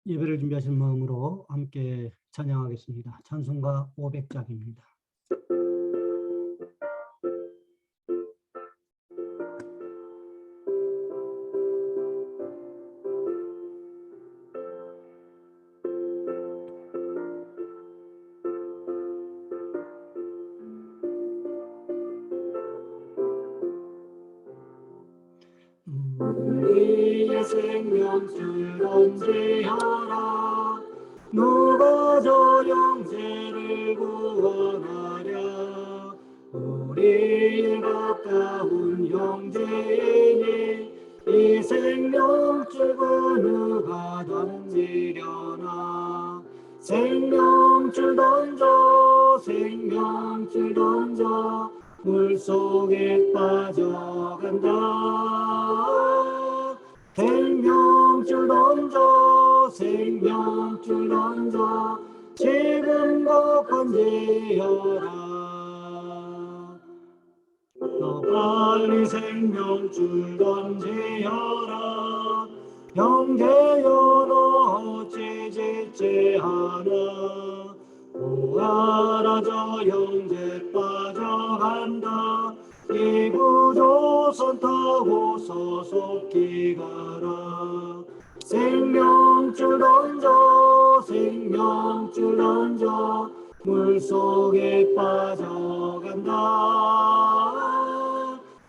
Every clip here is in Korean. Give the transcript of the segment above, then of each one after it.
예배를 준비하신 마음으로 함께 찬양하겠습니다. 찬송가 500장입니다. 우리의 생명줄 던지하라. 누가 저 형제를 구원하랴. 우리의 가까운 형제이니 이 생명줄 그 누가 던지려나. 생명줄 던져 생명줄 던져 물속에 빠져간다. 생명줄 던져 생명줄 던져 지금껏 건지어라. 너 빨리 생명줄 던지어라. 형제여 너 어찌 지체하나. 오하라 저 형제 빠져간다. 이구조선 타고서 속히 가라. 생명줄 던져 생명줄 던져 물속에 빠져간다.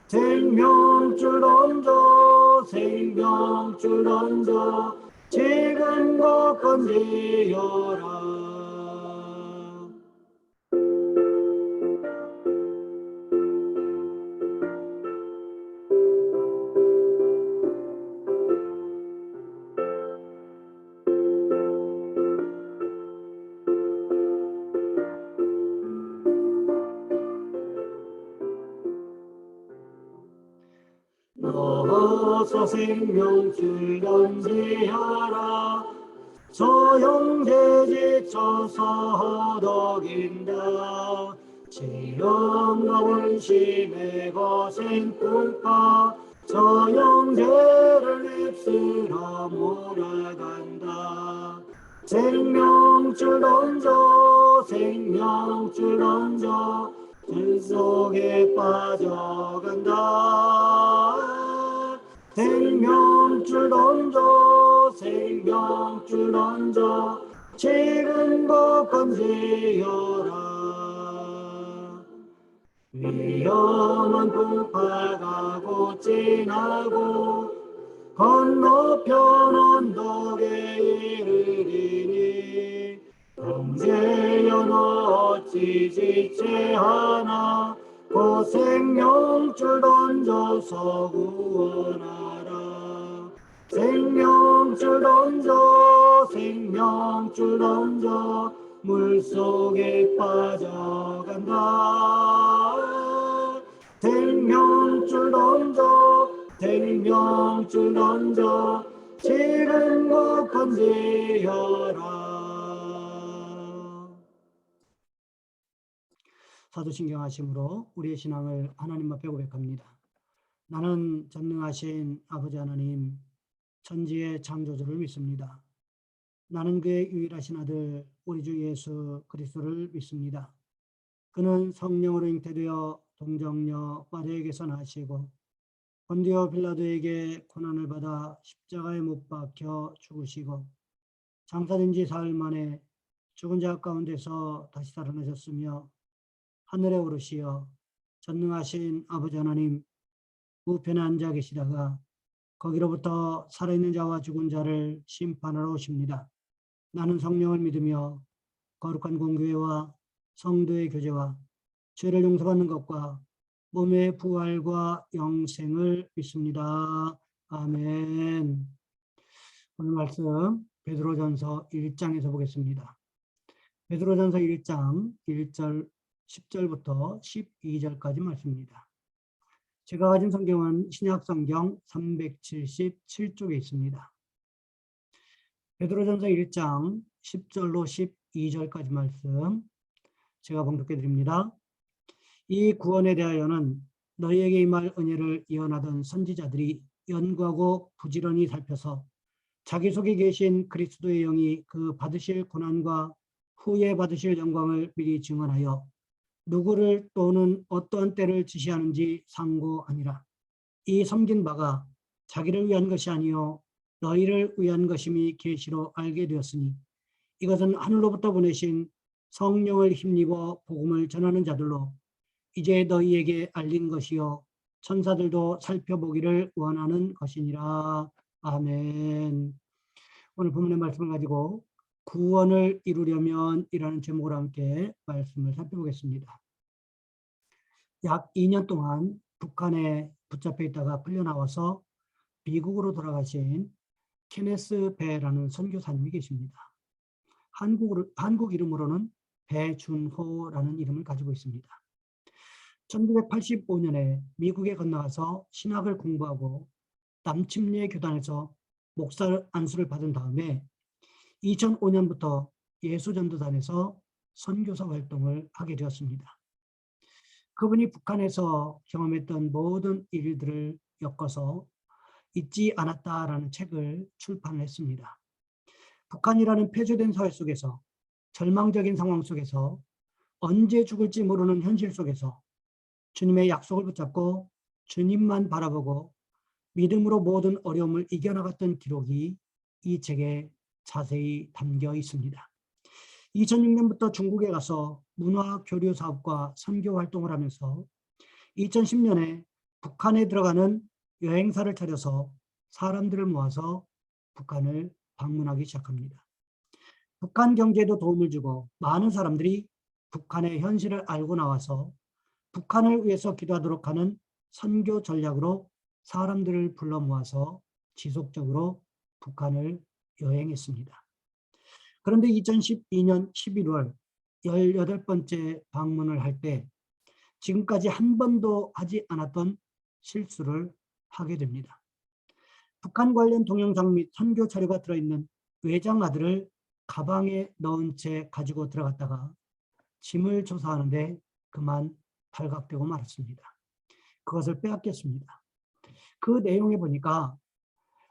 생명줄 던져 생명줄 던져 지금껏 건지어라. 어서 생명줄 던지하라. 저 형제 지쳐서 허덕인다. 시련과 원심의 거센 풍파 저 형제를 휩쓸어 몰아간다. 생명줄 던져 생명줄 던져 들속에 빠져간다. 생명줄 던져 생명줄 던져 지금껏 건지어라. 위험한 풍파가 곧 지나고 건너편 언덕에 이르리니 형제여 너 어찌 지체하나. 그 생명줄 던져서 구원하라. 생명줄 던져 생명줄 던져 물속에 빠져간다. 생명줄 던져 생명줄 던져 지금껏 건지어라. 사도신경하심으로 우리의 신앙을 하나님 앞에 고백합니다. 나는 전능하신 아버지 하나님 천지의 창조주를 믿습니다. 나는 그의 유일하신 아들 우리 주 예수 그리스도를 믿습니다. 그는 성령으로 잉태되어 동정녀 마리아에게서 나시고 본디오 빌라도에게 고난을 받아 십자가에 못 박혀 죽으시고 장사된 지 사흘 만에 죽은 자 가운데서 다시 살아나셨으며 하늘에 오르시어 전능하신 아버지 하나님 우편에 앉아 계시다가 거기로부터 살아있는 자와 죽은 자를 심판하러 오십니다. 나는 성령을 믿으며 거룩한 공교회와 성도의 교제와 죄를 용서받는 것과 몸의 부활과 영생을 믿습니다. 아멘. 오늘 말씀 베드로전서 1장에서 보겠습니다. 베드로전서 1장 1절 10절부터 12절까지 말씀입니다. 제가 가진 성경은 신약성경 377쪽에 있습니다. 베드로전서 1장 10절로 12절까지 말씀 제가 봉독해 드립니다. 이 구원에 대하여는 너희에게 임할 은혜를 예언하던 선지자들이 연구하고 부지런히 살펴서 자기 속에 계신 그리스도의 영이 그 받으실 고난과 후에 받으실 영광을 미리 증언하여 누구를 또는 어떠한 때를 지시하는지 상고하니라. 이 섬긴 바가 자기를 위한 것이 아니요 너희를 위한 것임이 계시로 알게 되었으니 이것은 하늘로부터 보내신 성령을 힘입어 복음을 전하는 자들로 이제 너희에게 알린 것이요 천사들도 살펴보기를 원하는 것이니라. 아멘. 오늘 본문의 말씀을 가지고 구원을 이루려면 이라는 제목으로 함께 말씀을 살펴보겠습니다. 약 2년 동안 북한에 붙잡혀 있다가 풀려나와서 미국으로 돌아가신 케네스 배라는 선교사님이 계십니다. 한국 이름으로는 배준호라는 이름을 가지고 있습니다. 1985년에 미국에 건너가서 신학을 공부하고 남침례 교단에서 목사 안수를 받은 다음에 2005년부터 예수전도단에서 선교사 활동을 하게 되었습니다. 그분이 북한에서 경험했던 모든 일들을 엮어서 잊지 않았다라는 책을 출판했습니다. 북한이라는 폐쇄된 사회 속에서 절망적인 상황 속에서 언제 죽을지 모르는 현실 속에서 주님의 약속을 붙잡고 주님만 바라보고 믿음으로 모든 어려움을 이겨나갔던 기록이 이 책에 자세히 담겨 있습니다. 2006년부터 중국에 가서 문화 교류 사업과 선교 활동을 하면서 2010년에 북한에 들어가는 여행사를 차려서 사람들을 모아서 북한을 방문하기 시작합니다. 북한 경제에도 도움을 주고 많은 사람들이 북한의 현실을 알고 나와서 북한을 위해서 기도하도록 하는 선교 전략으로 사람들을 불러 모아서 지속적으로 북한을 여행했습니다. 그런데 2012년 11월 18번째 방문을 할 때 지금까지 한 번도 하지 않았던 실수를 하게 됩니다. 북한 관련 동영상 및 선교 자료가 들어있는 외장하드를 가방에 넣은 채 가지고 들어갔다가 짐을 조사하는데 그만 발각되고 말았습니다. 그것을 빼앗겼습니다. 그 내용에 보니까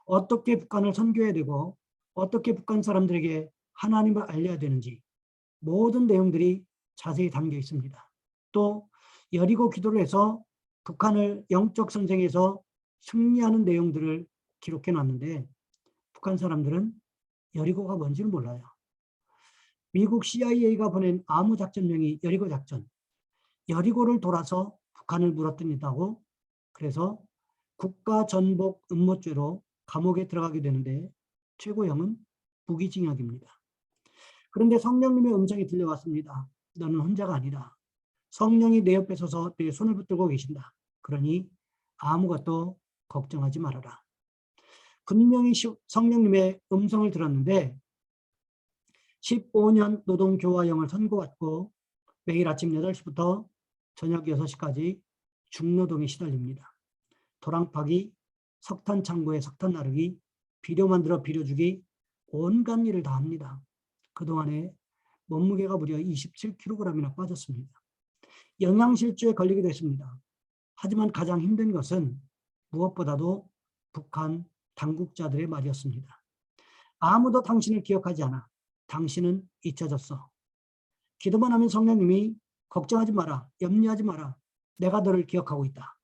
어떻게 북한을 선교해야 되고 어떻게 북한 사람들에게 하나님을 알려야 되는지 모든 내용들이 자세히 담겨 있습니다. 또 여리고 기도를 해서 북한을 영적 전쟁에서 승리하는 내용들을 기록해 놨는데 북한 사람들은 여리고가 뭔지를 몰라요. 미국 CIA가 보낸 암호작전명이 여리고 작전. 여리고를 돌아서 북한을 물어뜯는다고 그래서 국가전복 음모죄로 감옥에 들어가게 되는데 최고형은 무기징역입니다. 그런데 성령님의 음성이 들려왔습니다. 너는 혼자가 아니다. 성령이 내 옆에 서서 내 손을 붙들고 계신다. 그러니 아무것도 걱정하지 말아라. 분명히 성령님의 음성을 들었는데 15년 노동교화형을 선고받고 매일 아침 8시부터 저녁 6시까지 중노동에 시달립니다. 도랑 파기, 석탄 창고에 석탄 나르기, 비료 만들어 비료 주기, 온갖 일을 다 합니다. 그동안에 몸무게가 무려 27kg이나 빠졌습니다. 영양실조에 걸리기도 했습니다. 하지만 가장 힘든 것은 무엇보다도 북한 당국자들의 말이었습니다. 아무도 당신을 기억하지 않아. 당신은 잊혀졌어. 기도만 하면 성령님이 걱정하지 마라. 염려하지 마라. 내가 너를 기억하고 있다.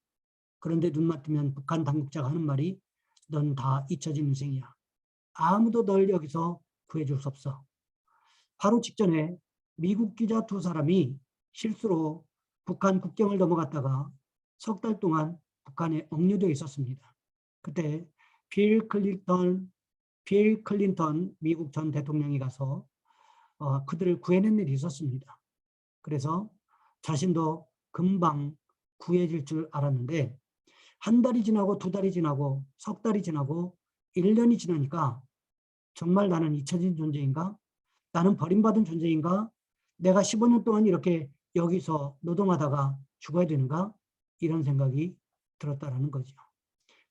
그런데 눈만 뜨면 북한 당국자가 하는 말이 넌 다 잊혀진 인생이야. 아무도 널 여기서 구해줄 수 없어. 바로 직전에 미국 기자 2사람이 실수로 북한 국경을 넘어갔다가 석 달 동안 북한에 억류되어 있었습니다. 그때 빌 클린턴 미국 전 대통령이 가서 그들을 구해낸 일이 있었습니다. 그래서 자신도 금방 구해질 줄 알았는데 한 달이 지나고 2달이 지나고 석 달이 지나고 1년이 지나니까 정말 나는 잊혀진 존재인가? 나는 버림받은 존재인가? 내가 15년 동안 이렇게 여기서 노동하다가 죽어야 되는가? 이런 생각이 들었다라는 거죠.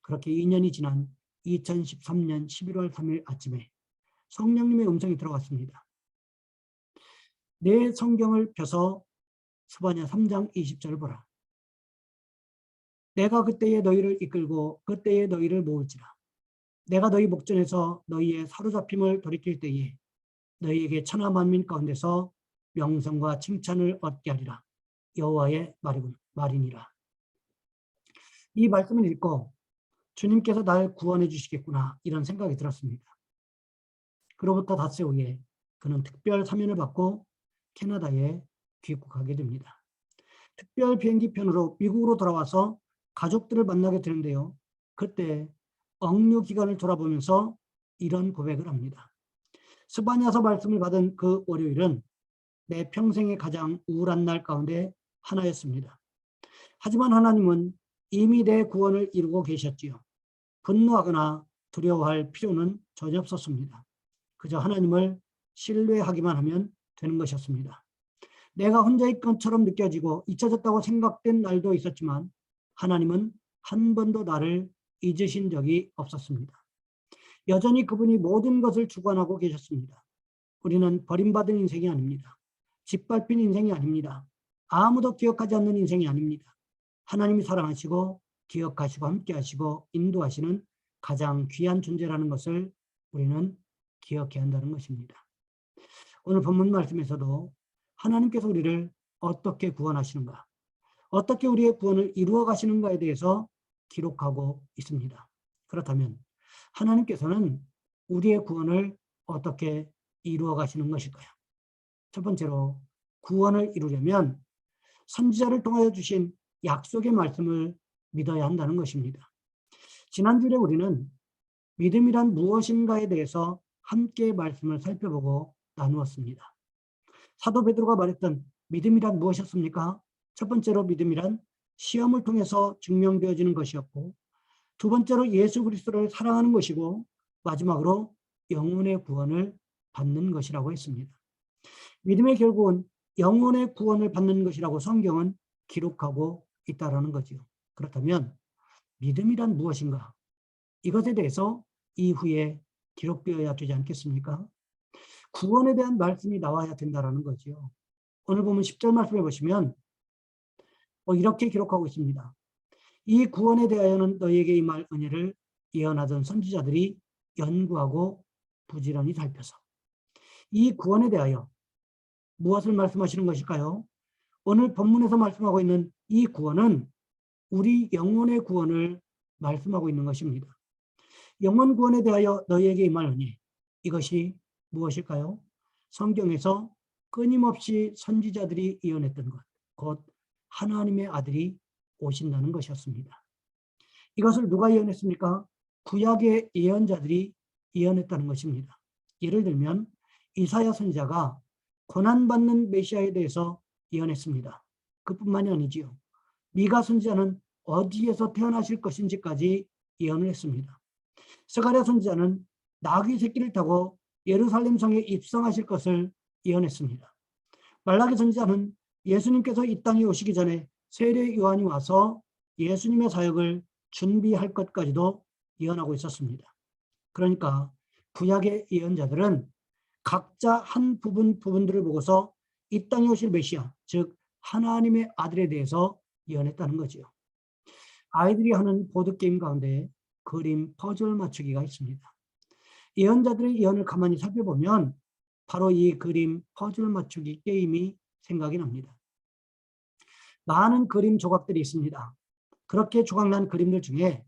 그렇게 2년이 지난 2013년 11월 3일 아침에 성령님의 음성이 들어왔습니다. 내 성경을 펴서 스바냐 3장 20절을 보라. 내가 그때에 너희를 이끌고 그때에 너희를 모을지라. 내가 너희 목전에서 너희의 사로잡힘을 돌이킬 때에 너희에게 천하 만민 가운데서 명성과 칭찬을 얻게 하리라. 여호와의 말이니라. 이 말씀을 읽고 주님께서 날 구원해 주시겠구나 이런 생각이 들었습니다. 그로부터 닷새 후에 그는 특별 사면을 받고 캐나다에 귀국하게 됩니다. 특별 비행기 편으로 미국으로 돌아와서 가족들을 만나게 되는데요. 그때 억류 기간을 돌아보면서 이런 고백을 합니다. 스바냐서 말씀을 받은 그 월요일은 내 평생의 가장 우울한 날 가운데 하나였습니다. 하지만 하나님은 이미 내 구원을 이루고 계셨지요. 분노하거나 두려워할 필요는 전혀 없었습니다. 그저 하나님을 신뢰하기만 하면 되는 것이었습니다. 내가 혼자일 것처럼 느껴지고 잊혀졌다고 생각된 날도 있었지만 하나님은 한 번도 나를 잊으신 적이 없었습니다. 여전히 그분이 모든 것을 주관하고 계셨습니다. 우리는 버림받은 인생이 아닙니다. 짓밟힌 인생이 아닙니다. 아무도 기억하지 않는 인생이 아닙니다. 하나님이 사랑하시고 기억하시고 함께하시고 인도하시는 가장 귀한 존재라는 것을 우리는 기억해야 한다는 것입니다. 오늘 본문 말씀에서도 하나님께서 우리를 어떻게 구원하시는가, 어떻게 우리의 구원을 이루어 가시는가에 대해서 기록하고 있습니다. 그렇다면 하나님께서는 우리의 구원을 어떻게 이루어 가시는 것일까요? 첫 번째로 구원을 이루려면 선지자를 통하여 주신 약속의 말씀을 믿어야 한다는 것입니다. 지난주에 우리는 믿음이란 무엇인가에 대해서 함께 말씀을 살펴보고 나누었습니다. 사도 베드로가 말했던 믿음이란 무엇이었습니까? 첫 번째로 믿음이란 시험을 통해서 증명되어지는 것이었고, 두 번째로 예수 그리스도를 사랑하는 것이고, 마지막으로 영혼의 구원을 받는 것이라고 했습니다. 믿음의 결국은 영혼의 구원을 받는 것이라고 성경은 기록하고 있다는 거죠. 그렇다면 믿음이란 무엇인가? 이것에 대해서 이후에 기록되어야 되지 않겠습니까? 구원에 대한 말씀이 나와야 된다는 거죠. 오늘 보면 10절 말씀해 보시면 이렇게 기록하고 있습니다. 이 구원에 대하여는 너희에게 임할 은혜를 예언하던 선지자들이 연구하고 부지런히 살펴서. 이 구원에 대하여 무엇을 말씀하시는 것일까요? 오늘 본문에서 말씀하고 있는 이 구원은 우리 영혼의 구원을 말씀하고 있는 것입니다. 영혼 구원에 대하여 너희에게 임할 은혜, 이것이 무엇일까요? 성경에서 끊임없이 선지자들이 예언했던 것, 곧 하나님의 아들이 오신다는 것이었습니다. 이것을 누가 예언했습니까? 구약의 예언자들이 예언했다는 것입니다. 예를 들면 이사야 선지자가 고난받는 메시아에 대해서 예언했습니다. 그뿐만이 아니지요. 미가 선지자는 어디에서 태어나실 것인지까지 예언을 했습니다. 스가랴 선지자는 나귀 새끼를 타고 예루살렘 성에 입성하실 것을 예언했습니다. 말라기 선지자는 예수님께서 이 땅에 오시기 전에 세례 요한이 와서 예수님의 사역을 준비할 것까지도 예언하고 있었습니다. 그러니까 구약의 예언자들은 각자 한 부분들을 보고서 이 땅에 오실 메시아, 즉 하나님의 아들에 대해서 예언했다는 거죠. 아이들이 하는 보드게임 가운데 그림 퍼즐 맞추기가 있습니다. 예언자들의 예언을 가만히 살펴보면 바로 이 그림 퍼즐 맞추기 게임이 생각이 납니다. 많은 그림 조각들이 있습니다. 그렇게 조각난 그림들 중에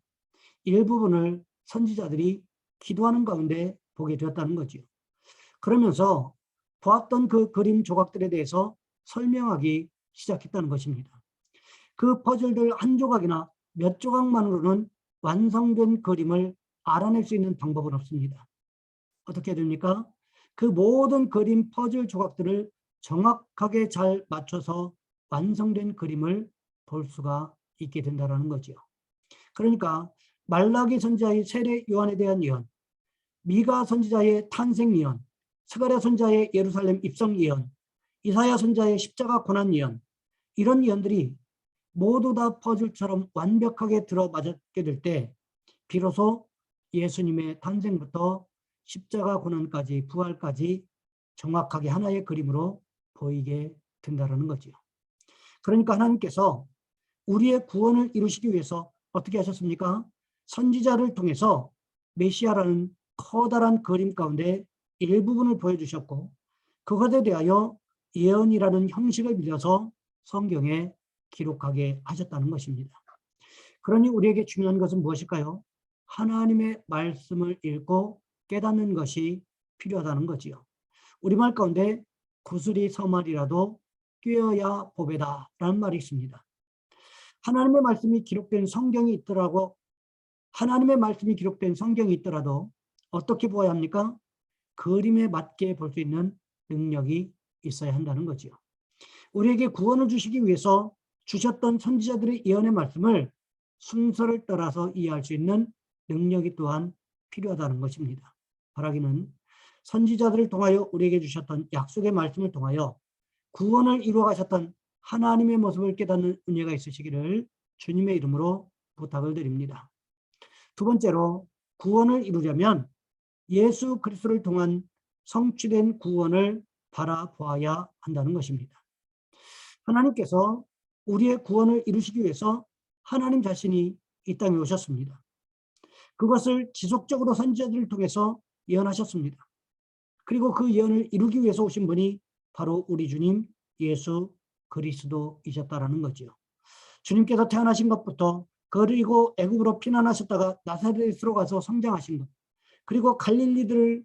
일부분을 선지자들이 기도하는 가운데 보게 되었다는 거죠. 그러면서 보았던 그 그림 조각들에 대해서 설명하기 시작했다는 것입니다. 그 퍼즐들 한 조각이나 몇 조각만으로는 완성된 그림을 알아낼 수 있는 방법은 없습니다. 어떻게 됩니까? 그 모든 그림 퍼즐 조각들을 정확하게 잘 맞춰서 완성된 그림을 볼 수가 있게 된다는 거죠. 그러니까 말라기 선지자의 세례 요한에 대한 예언, 미가 선지자의 탄생 예언, 스가랴 선지자의 예루살렘 입성 예언, 이사야 선지자의 십자가 고난 예언, 이런 예언들이 모두 다 퍼즐처럼 완벽하게 들어맞게 될 때 비로소 예수님의 탄생부터 십자가 고난까지 부활까지 정확하게 하나의 그림으로 보이게 된다는 거죠. 그러니까 하나님께서 우리의 구원을 이루시기 위해서 어떻게 하셨습니까? 선지자를 통해서 메시아라는 커다란 그림 가운데 일부분을 보여주셨고 그것에 대하여 예언이라는 형식을 빌려서 성경에 기록하게 하셨다는 것입니다. 그러니 우리에게 중요한 것은 무엇일까요? 하나님의 말씀을 읽고 깨닫는 것이 필요하다는 거지요. 우리말 가운데 구슬이 서말이라도 꿰어야 보배다 라는 말이 있습니다. 하나님의 말씀이 기록된 성경이 있더라도 어떻게 보아야 합니까? 그림에 맞게 볼 수 있는 능력이 있어야 한다는 거지요. 우리에게 구원을 주시기 위해서 주셨던 선지자들의 예언의 말씀을 순서를 따라서 이해할 수 있는 능력이 또한 필요하다는 것입니다. 바라기는 선지자들을 통하여 우리에게 주셨던 약속의 말씀을 통하여 구원을 이루어 가셨던 하나님의 모습을 깨닫는 은혜가 있으시기를 주님의 이름으로 부탁을 드립니다. 두 번째로 구원을 이루려면 예수 그리스도를 통한 성취된 구원을 바라보아야 한다는 것입니다. 하나님께서 우리의 구원을 이루시기 위해서 하나님 자신이 이 땅에 오셨습니다. 그것을 지속적으로 선지자들을 통해서 예언하셨습니다. 그리고 그 예언을 이루기 위해서 오신 분이 바로 우리 주님 예수 그리스도이셨다라는 거지요. 주님께서 태어나신 것부터 그리고 애굽으로 피난하셨다가 나사렛으로 가서 성장하신 것, 그리고 갈릴리를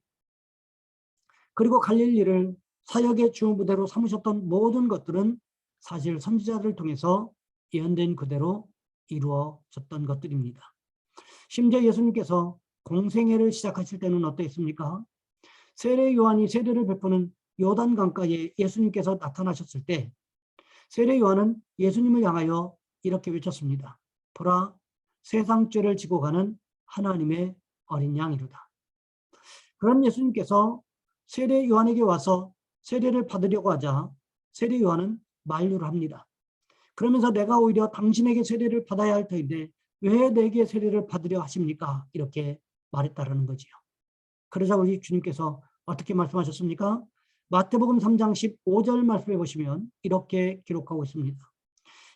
사역의 주무대로 삼으셨던 모든 것들은 사실 선지자들을 통해서 예언된 그대로 이루어졌던 것들입니다. 심지어 예수님께서 공생애를 시작하실 때는 어떠했습니까? 세례 요한이 세례를 베푸는 요단 강가에 예수님께서 나타나셨을 때 세례 요한은 예수님을 향하여 이렇게 외쳤습니다. 보라, 세상 죄를 지고 가는 하나님의 어린 양이로다. 그런 예수님께서 세례 요한에게 와서 세례를 받으려고 하자 세례 요한은 만류를 합니다. 그러면서 내가 오히려 당신에게 세례를 받아야 할 터인데 왜 내게 세례를 받으려 하십니까? 이렇게 말했다라는 거지요. 그러자 우리 주님께서 어떻게 말씀하셨습니까? 마태복음 3장 15절 말씀해 보시면 이렇게 기록하고 있습니다.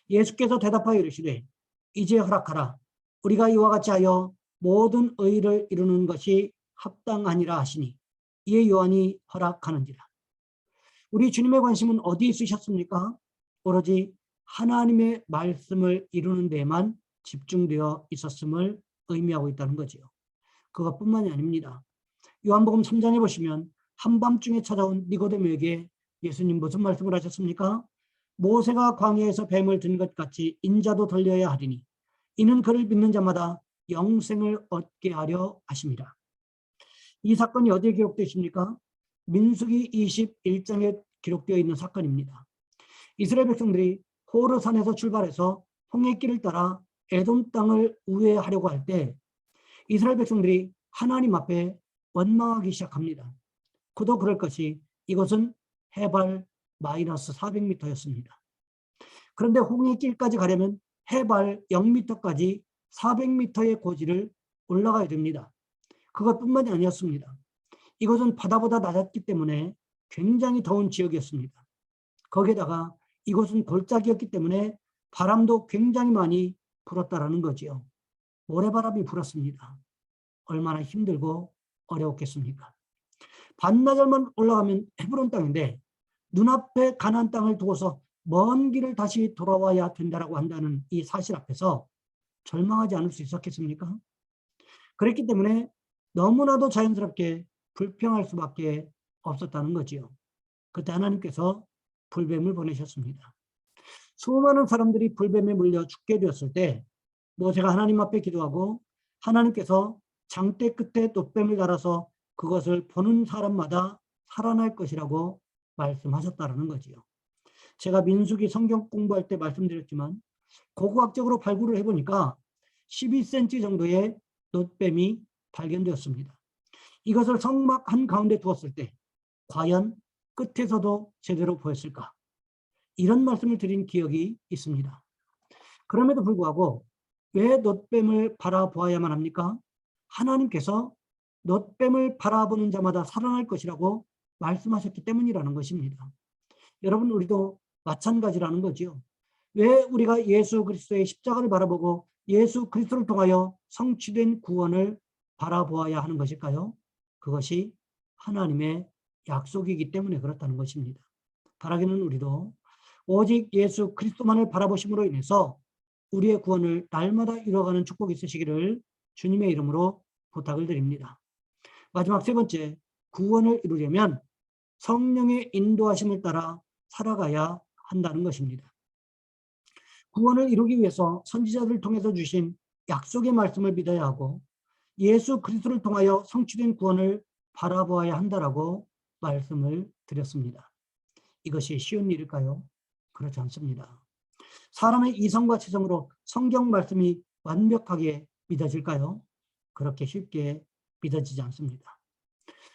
예수께서 대답하여 이르시되 이제 허락하라. 우리가 이와 같이 하여 모든 의를 이루는 것이 합당하니라 하시니 이에 요한이 허락하는지라. 우리 주님의 관심은 어디에 있으셨습니까? 오로지 하나님의 말씀을 이루는 데에만 집중되어 있었음을 의미하고 있다는 거지요. 그것뿐만이 아닙니다. 요한복음 3장에 보시면 한밤중에 찾아온 니고데모에게 예수님 무슨 말씀을 하셨습니까? 모세가 광야에서 뱀을 든 것 같이 인자도 들려야 하리니 이는 그를 믿는 자마다 영생을 얻게 하려 하심이라. 이 사건이 어디에 기록되어 있습니까? 민수기 21장에 기록되어 있는 사건입니다. 이스라엘 백성들이 호르산에서 출발해서 홍해길을 따라 에돔 땅을 우회하려고 할 때 이스라엘 백성들이 하나님 앞에 원망하기 시작합니다. 그도 그럴 것이 이것은 해발 마이너스 400m였습니다. 그런데 홍해길까지 가려면 해발 0m까지 400m의 고지를 올라가야 됩니다. 그것뿐만이 아니었습니다. 이것은 바다보다 낮았기 때문에 굉장히 더운 지역이었습니다. 거기에다가 이곳은 골짜기였기 때문에 바람도 굉장히 많이 불었다라는 거지요. 모래바람이 불었습니다. 얼마나 힘들고 어려웠겠습니까? 반나절만 올라가면 헤브론 땅인데 눈앞에 가나안 땅을 두고서 먼 길을 다시 돌아와야 된다라고 한다는 이 사실 앞에서 절망하지 않을 수 있었겠습니까? 그랬기 때문에 너무나도 자연스럽게 불평할 수밖에 없었다는 거지요. 그때 하나님께서 불뱀을 보내셨습니다. 수많은 사람들이 불뱀에 물려 죽게 되었을 때 모세가 하나님 앞에 기도하고 하나님께서 장대 끝에 놋뱀을 달아서 그것을 보는 사람마다 살아날 것이라고 말씀하셨다는 거지요. 제가 민수기 성경 공부할 때 말씀드렸지만 고고학적으로 발굴을 해보니까 12cm 정도의 놋뱀이 발견되었습니다. 이것을 성막 한가운데 두었을 때 과연 끝에서도 제대로 보였을까? 이런 말씀을 드린 기억이 있습니다. 그럼에도 불구하고 왜 놋뱀을 바라보아야만 합니까? 하나님께서 놋뱀을 바라보는 자마다 살아날 것이라고 말씀하셨기 때문이라는 것입니다. 여러분, 우리도 마찬가지라는 거죠. 왜 우리가 예수 그리스도의 십자가를 바라보고 예수 그리스도를 통하여 성취된 구원을 바라보아야 하는 것일까요? 그것이 하나님의 약속이기 때문에 그렇다는 것입니다. 바라기는 우리도 오직 예수 그리스도만을 바라보심으로 인해서 우리의 구원을 날마다 이루어가는 축복이 있으시기를 주님의 이름으로 부탁을 드립니다. 마지막 세 번째, 구원을 이루려면 성령의 인도하심을 따라 살아가야 한다는 것입니다. 구원을 이루기 위해서 선지자들을 통해서 주신 약속의 말씀을 믿어야 하고 예수 그리스도를 통하여 성취된 구원을 바라보아야 한다라고 말씀을 드렸습니다. 이것이 쉬운 일일까요? 그렇지 않습니다. 사람의 이성과 지성으로 성경 말씀이 완벽하게 믿어질까요? 그렇게 쉽게 믿어지지 않습니다.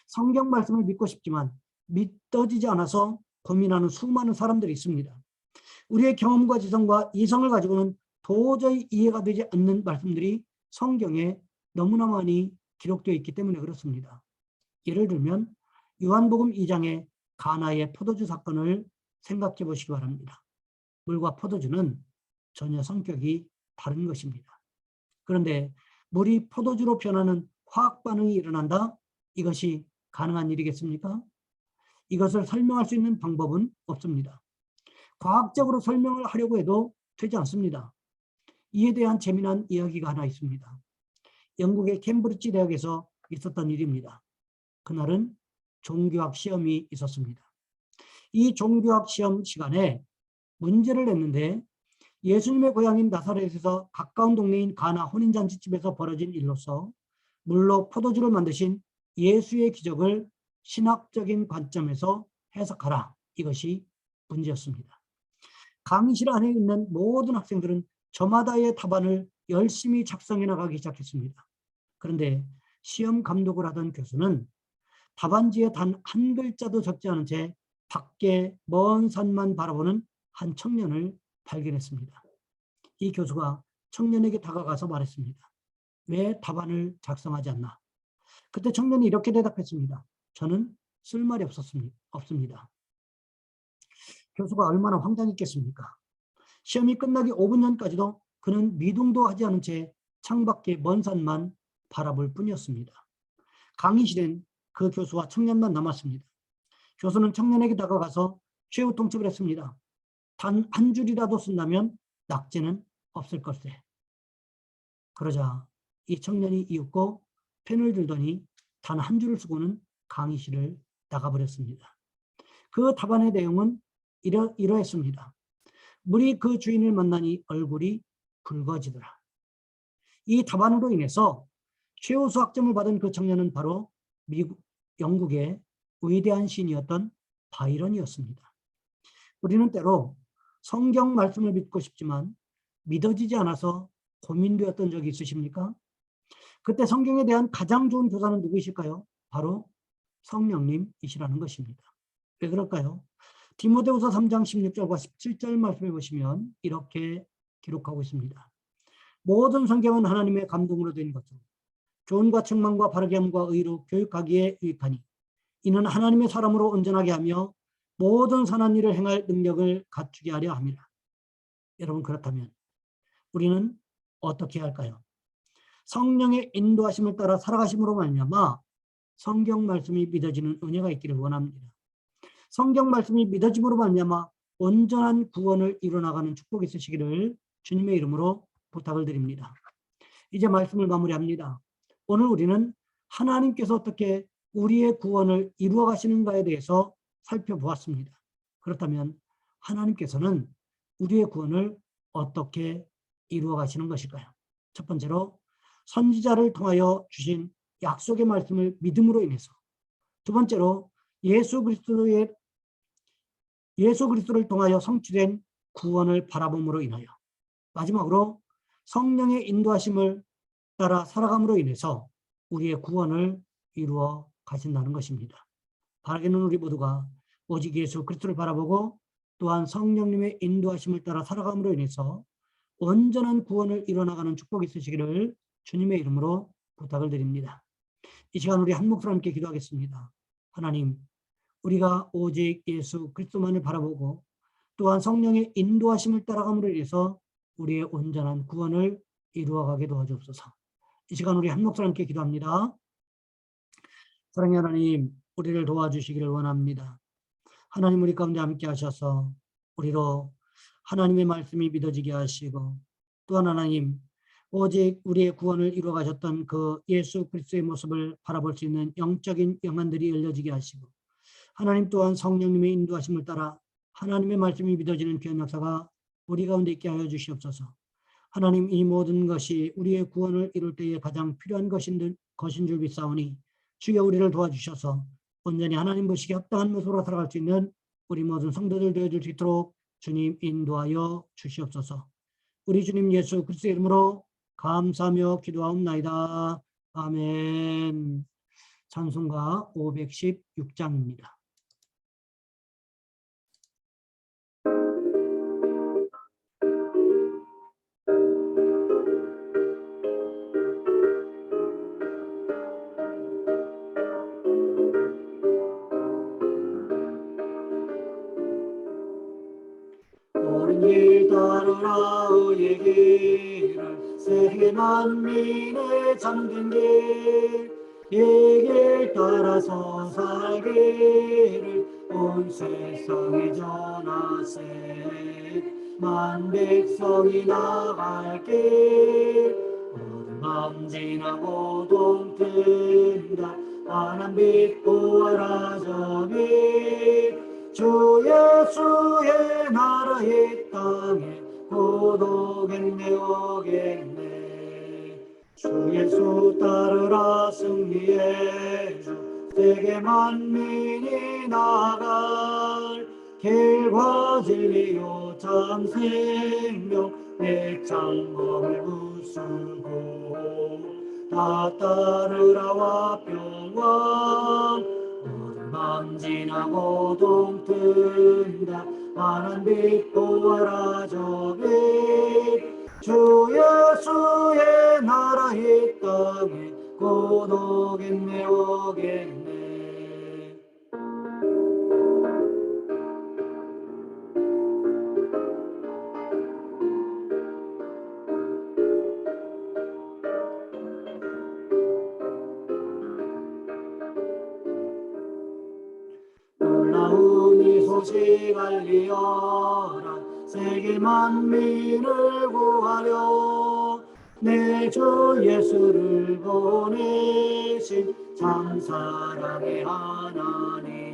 성경 말씀을 믿고 싶지만 믿어지지 않아서 고민하는 수많은 사람들이 있습니다. 우리의 경험과 지성과 이성을 가지고는 도저히 이해가 되지 않는 말씀들이 성경에 너무나 많이 기록되어 있기 때문에 그렇습니다. 예를 들면 요한복음 2장의 가나의 포도주 사건을 생각해 보시기 바랍니다. 물과 포도주는 전혀 성격이 다른 것입니다. 그런데 물이 포도주로 변하는 화학 반응이 일어난다? 이것이 가능한 일이겠습니까? 이것을 설명할 수 있는 방법은 없습니다. 과학적으로 설명을 하려고 해도 되지 않습니다. 이에 대한 재미난 이야기가 하나 있습니다. 영국의 캠브리지 대학에서 있었던 일입니다. 그날은 종교학 시험이 있었습니다. 이 종교학 시험 시간에 문제를 냈는데 예수님의 고향인 나사렛에서 가까운 동네인 가나 혼인잔치집에서 벌어진 일로서 물로 포도주를 만드신 예수의 기적을 신학적인 관점에서 해석하라. 이것이 문제였습니다. 강의실 안에 있는 모든 학생들은 저마다의 답안을 열심히 작성해 나가기 시작했습니다. 그런데 시험 감독을 하던 교수는 답안지에 단 한 글자도 적지 않은 채 밖에 먼 산만 바라보는 한 청년을 발견했습니다. 이 교수가 청년에게 다가가서 말했습니다. 왜 답안을 작성하지 않나? 그때 청년이 이렇게 대답했습니다. 저는 쓸 말이 없습니다. 교수가 얼마나 황당했겠습니까? 시험이 끝나기 5분 전까지도 그는 미동도 하지 않은 채 창밖에 먼 산만 바라볼 뿐이었습니다. 강의실엔 그 교수와 청년만 남았습니다. 교수는 청년에게 다가가서 최후 통첩을 했습니다. 단 한 줄이라도 쓴다면 낙제는 없을 것세. 그러자 이 청년이 이윽고 펜을 들더니 단 한 줄을 쓰고는 강의실을 나가버렸습니다. 그 답안의 내용은 이러했습니다. 물이 그 주인을 만나니 얼굴이 붉어지더라. 이 답안으로 인해서 최우 수학점을 받은 그 청년은 바로 영국의 위대한 시인이었던 바이런이었습니다. 우리는 때로 성경 말씀을 믿고 싶지만 믿어지지 않아서 고민되었던 적이 있으십니까? 그때 성경에 대한 가장 좋은 교사는 누구이실까요? 바로 성령님이시라는 것입니다. 왜 그럴까요? 디모데후서 3장 16절과 17절 말씀해 보시면 이렇게 기록하고 있습니다. 모든 성경은 하나님의 감동으로 된 것으로 교훈과 책망과 바르게 함과 의로 교육하기에 유익하니 이는 하나님의 사람으로 온전하게 하며 모든 선한 일을 행할 능력을 갖추게 하려 함이라. 여러분, 그렇다면 우리는 어떻게 할까요? 성령의 인도하심을 따라 살아가심으로 말미암아 성경 말씀이 믿어지는 은혜가 있기를 원합니다. 성경 말씀이 믿어짐으로 말미암아 온전한 구원을 이루어나가는 축복이 있으시기를 주님의 이름으로 부탁을 드립니다. 이제 말씀을 마무리합니다. 오늘 우리는 하나님께서 어떻게 우리의 구원을 이루어 가시는가에 대해서 살펴보았습니다. 그렇다면 하나님께서는 우리의 구원을 어떻게 이루어 가시는 것일까요? 첫 번째로 선지자를 통하여 주신 약속의 말씀을 믿음으로 인해서, 두 번째로 예수 그리스도를 통하여 성취된 구원을 바라봄으로 인하여, 마지막으로 성령의 인도하심을 따라 살아감으로 인해서 우리의 구원을 이루어 가신다는 것입니다. 바라기는 우리 모두가 오직 예수 그리스도를 바라보고 또한 성령님의 인도하심을 따라 살아감으로 인해서 온전한 구원을 이뤄나가는 축복이 있으시기를 주님의 이름으로 부탁을 드립니다. 이 시간 우리 한 목소리로 함께 기도하겠습니다. 하나님, 우리가 오직 예수 그리스도만을 바라보고 또한 성령의 인도하심을 따라감으로 인해서 우리의 온전한 구원을 이루어가게 도와주옵소서. 이 시간 우리 한 목소리 함께 기도합니다. 사랑의 하나님, 우리를 도와주시기를 원합니다. 하나님 우리 가운데 함께 하셔서 우리로 하나님의 말씀이 믿어지게 하시고, 또한 하나님 오직 우리의 구원을 이루어 가셨던 그 예수 그리스도의 모습을 바라볼 수 있는 영적인 영안들이 열려지게 하시고, 하나님 또한 성령님의 인도하심을 따라 하나님의 말씀이 믿어지는 귀한 역사가 우리 가운데 있게 하여 주시옵소서. 하나님, 이 모든 것이 우리의 구원을 이룰 때에 가장 필요한 것인 줄 믿사오니 주여 우리를 도와주셔서 온전히 하나님 보시기에 합당한 모습으로 살아갈 수 있는 우리 모든 성도들 되어줄 수 있도록 주님 인도하여 주시옵소서. 우리 주님 예수 그리스도의 이름으로 감사하며 기도하옵나이다. 아멘. 찬송가 516장입니다. 길 따르라 의의 길을 세계 만민의 잠든 길, 이 길 따라서 살기를 온 세상에 전하세. 만 백성이 나갈 길, 어두운 밤 지나고 동튼다. 환한 빛 보아라 저기, 주 예수의 나라 이 땅에 고독했네 오겠네. 주 예수 따르라 승리의 주, 세계 만민이 나갈 길과 진리요 참 생명, 백창검을 부수고 다 따르라와 평강. 밤 지나고 동튼다. 환한 빛 보아라 저기, 주 예수의 나라 이 땅에 고독했네 오겠네. 놀라운 이 소식 알리어라. 세계 만민을 구하려 내 주 예수를 보내신 참 사랑의 하나님.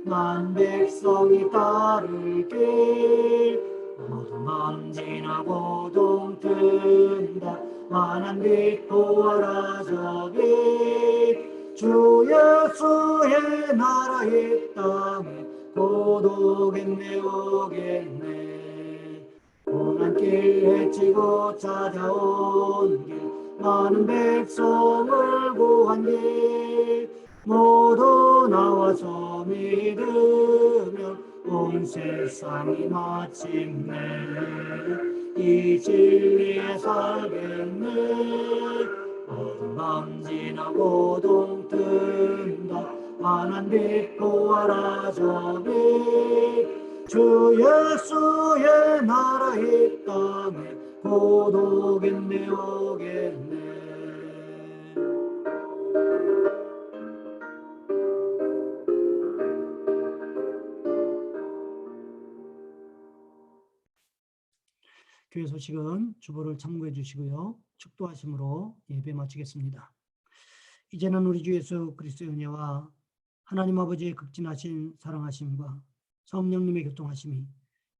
만 백성이 따를 길, 어두운 밤 지나고 동튼다. 환한 빛 보아라 저기, 주 예수의 나라 이 땅에 고독했네 오겠네. 고난길 헤치고 찾아온 길, 많은 백성을 구한 길, 모두 나와서 믿으면 온 세상이 마침내 이 진리에 살겠네. 어두운 밤 지나고 동튼다. 환한 빛 보아라 저기, 주 예수의 나라 이 땅에 고독했네 오겠네. 교회 소식은 주보를 참고해 주시고요. 축도하심으로 예배 마치겠습니다. 이제는 우리 주 예수 그리스도의 은혜와 하나님 아버지의 극진하신 사랑하심과 성령님의 교통하심이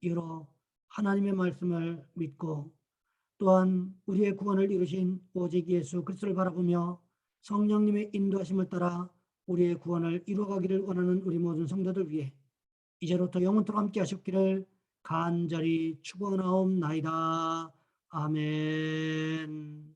이로 하나님의 말씀을 믿고 또한 우리의 구원을 이루신 오직 예수 그리스도를 바라보며 성령님의 인도하심을 따라 우리의 구원을 이루어가기를 원하는 우리 모든 성도들 위해 이제로부터 영원토록 함께 하셨기를 간절히 축원하옵나이다. 아멘.